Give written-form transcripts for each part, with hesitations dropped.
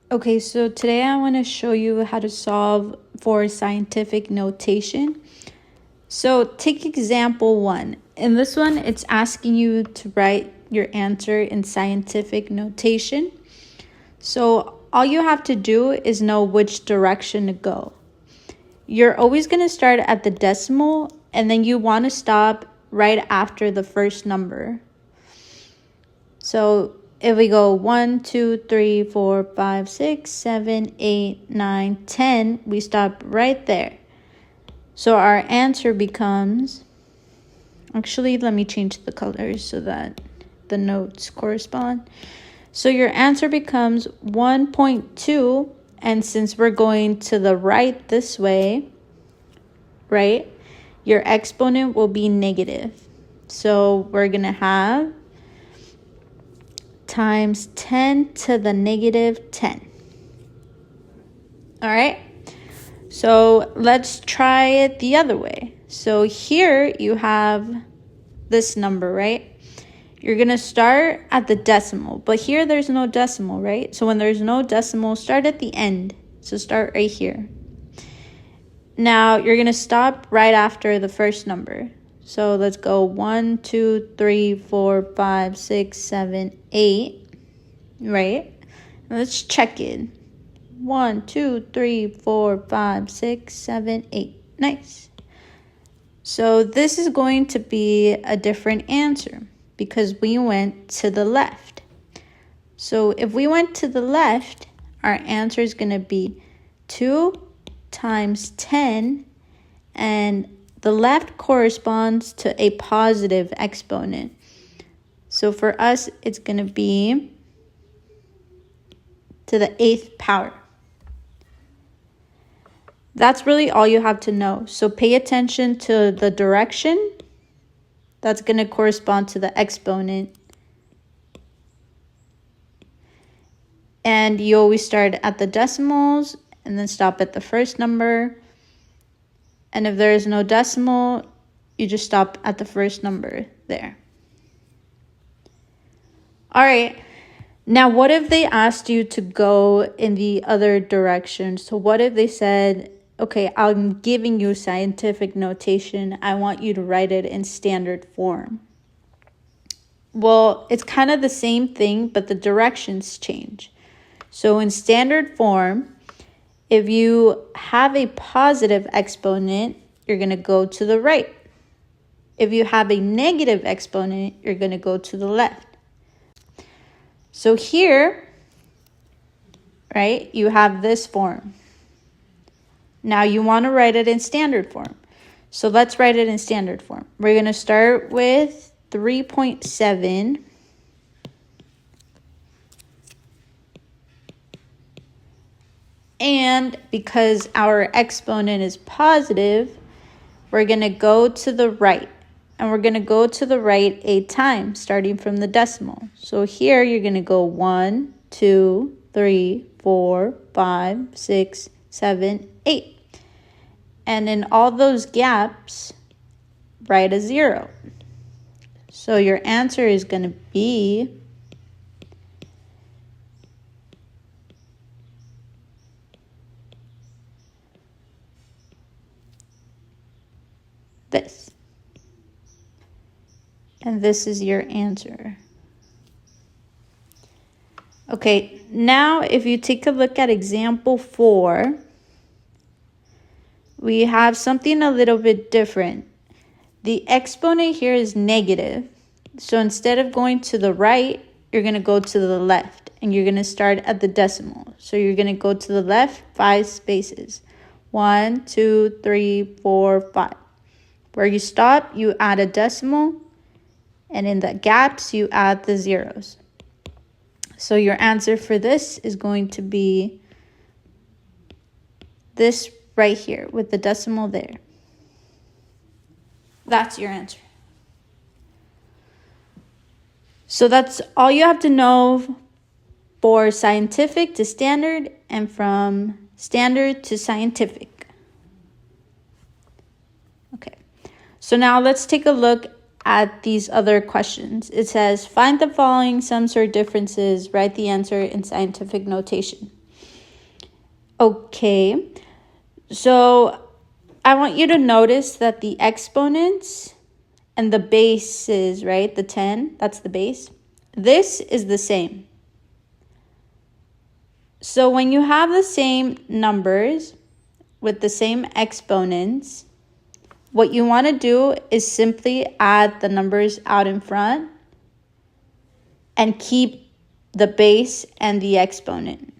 Okay, so today I want to show you how to solve for scientific notation. So take example 1. In this one, it's asking you to write your answer in scientific notation. So all you have to do is know which direction to go. You're always going to start at the decimal, and then you want to stop right after the first number. So if we go 1, 2, 3, 4, 5, 6, 7, 8, 9, 10, we stop right there. So our answer becomes, actually, let me change the colors so that the notes correspond. So your answer becomes 1.2, and since we're going to the right this way, right, your exponent will be negative. So we're going to have times 10 to the negative 10. All right, so let's try it the other way. So here you have this number, right? You're going to start at the decimal, but here there's no decimal, right? So when there's no decimal, start at the end. So start right here. Now you're going to stop right after the first number. So let's go 1, 2, 3, 4, 5, 6, 7, 8, right? Let's check it. 1, 2, 3, 4, 5, 6, 7, 8. Nice. So this is going to be a different answer because we went to the left. So if we went to the left, our answer is going to be 2 times 10, and the left corresponds to a positive exponent. So for us, it's going to be to the 8th power. That's really all you have to know. So pay attention to the direction. That's going to correspond to the exponent. And you always start at the decimals and then stop at the first number. And if there is no decimal, you just stop at the first number there. All right. Now, what if they asked you to go in the other direction? So what if they said, okay, I'm giving you scientific notation. I want you to write it in standard form. Well, it's kind of the same thing, but the directions change. So in standard form, if you have a positive exponent, you're going to go to the right. If you have a negative exponent, you're going to go to the left. So here, right, you have this form. Now you want to write it in standard form. So let's write it in standard form. We're going to start with 3.7. And because our exponent is positive, we're going to go to the right. And we're going to go to the right 8 times, starting from the decimal. So here you're going to go 1, 2, 3, 4, 5, 6, 7, 8. And in all those gaps, write a 0. So your answer is going to be this. And this is your answer. Okay, now if you take a look at example 4, we have something a little bit different. The exponent here is negative. So instead of going to the right, you're going to go to the left. And you're going to start at the decimal. So you're going to go to the left 5 spaces. 1, 2, 3, 4, 5. Where you stop, you add a decimal. And in the gaps, you add the zeros. So your answer for this is going to be this right here with the decimal there. That's your answer. So that's all you have to know for scientific to standard and from standard to scientific. Okay, so now let's take a look at these other questions. It says, find the following sums or differences, write the answer in scientific notation. Okay, so I want you to notice that the exponents and the bases, right? The 10, that's the base. This is the same. So when you have the same numbers with the same exponents, what you want to do is simply add the numbers out in front and keep the base and the exponent.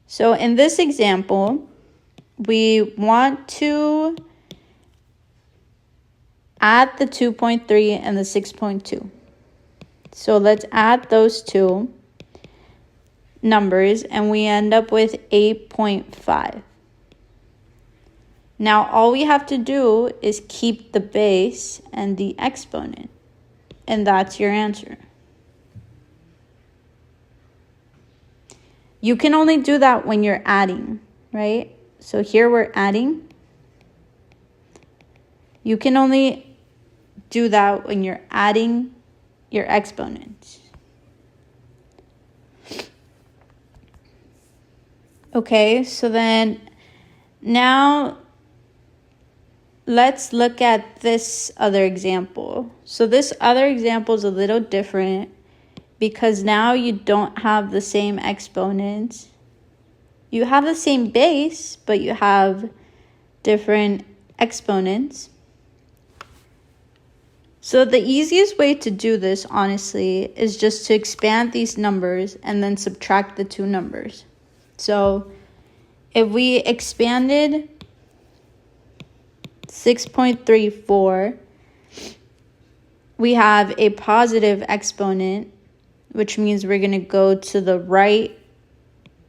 So in this example, we want to add the 2.3 and the 6.2. So let's add those two numbers and we end up with 8.5. Now all we have to do is keep the base and the exponent, and that's your answer. You can only do that when you're adding, right? So here we're adding. You can only do that when you're adding your exponents. Okay, so then now let's look at this other example. So this other example is a little different because now you don't have the same exponents. You have the same base, but you have different exponents. So the easiest way to do this, honestly, is just to expand these numbers and then subtract the two numbers. So if we expanded 6.34, we have a positive exponent, which means we're going to go to the right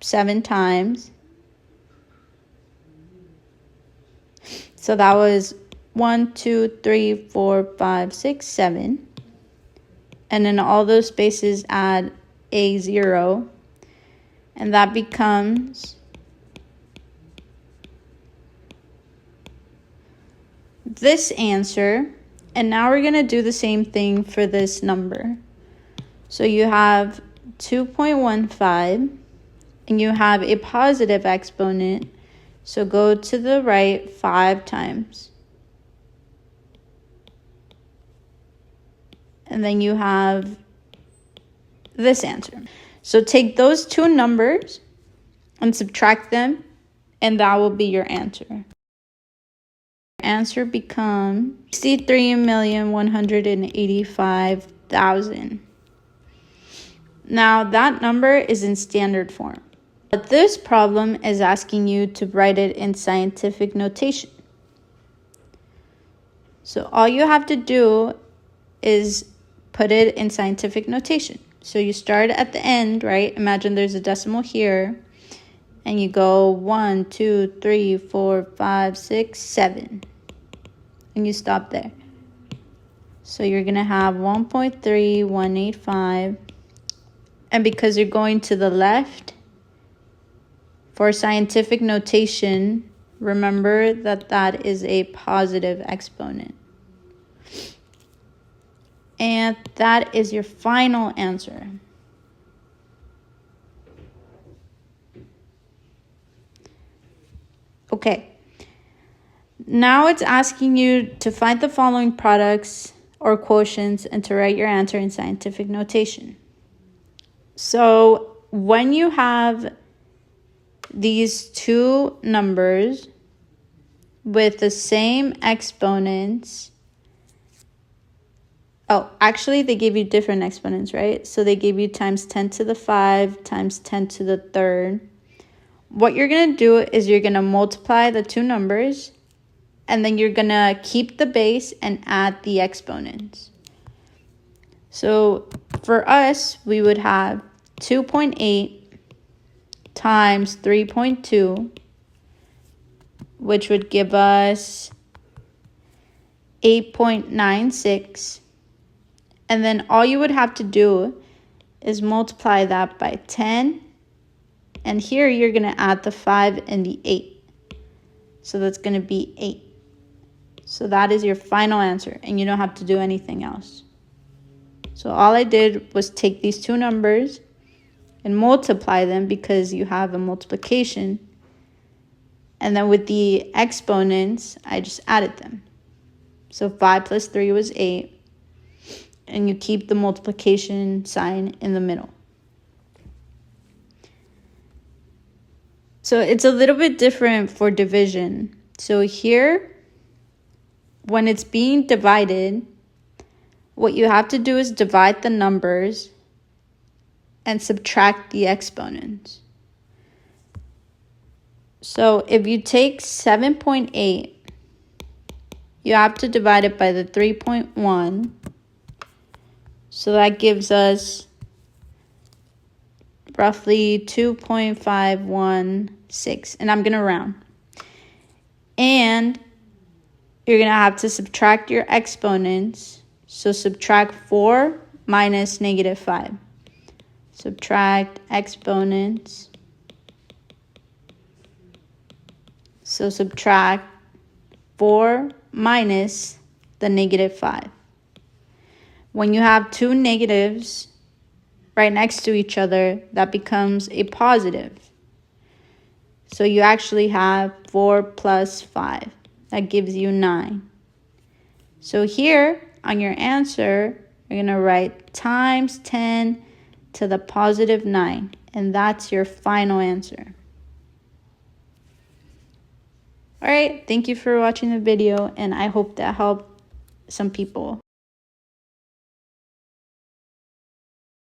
7 times. So that was 1, 2, 3, 4, 5, 6, 7. And then all those spaces add a 0. And that becomes this answer. And now we're going to do the same thing for this number. So you have 2.15 and you have a positive exponent. So go to the right 5 times. And then you have this answer. So take those two numbers and subtract them, and that will be your answer. Answer becomes 63,185,000. Now that number is in standard form, but this problem is asking you to write it in scientific notation. So all you have to do is put it in scientific notation. So you start at the end, right? Imagine there's a decimal here, and you go 1, 2, 3, 4, 5, 6, 7, and you stop there. So you're gonna have 1.3185, and because you're going to the left, for scientific notation, remember that that is a positive exponent. And that is your final answer. Okay. Now it's asking you to find the following products or quotients and to write your answer in scientific notation. So when you have these two numbers with the same exponents, oh, actually, they gave you different exponents, right? So they gave you times 10 to the 5 times 10 to the third. What you're going to do is you're going to multiply the two numbers, and then you're going to keep the base and add the exponents. So for us, we would have 2.8 times 3.2, which would give us 8.96. And then all you would have to do is multiply that by 10. And here you're going to add the 5 and the 8. So that's going to be 8. So that is your final answer, and you don't have to do anything else. So all I did was take these two numbers and multiply them because you have a multiplication. And then with the exponents, I just added them. So 5 plus 3 was 8. And you keep the multiplication sign in the middle. So it's a little bit different for division. So here, when it's being divided, what you have to do is divide the numbers and subtract the exponents. So if you take 7.8, you have to divide it by the 3.1. So that gives us roughly 2.516. And I'm going to round. And you're going to have to subtract your exponents. So subtract 4 minus negative 5. Subtract exponents. So subtract 4 minus the negative 5. When you have two negatives right next to each other, that becomes a positive. So you actually have 4 plus 5. That gives you 9. So here on your answer, you're going to write times 10 to the positive 9. And that's your final answer. All right, thank you for watching the video, and I hope that helped some people.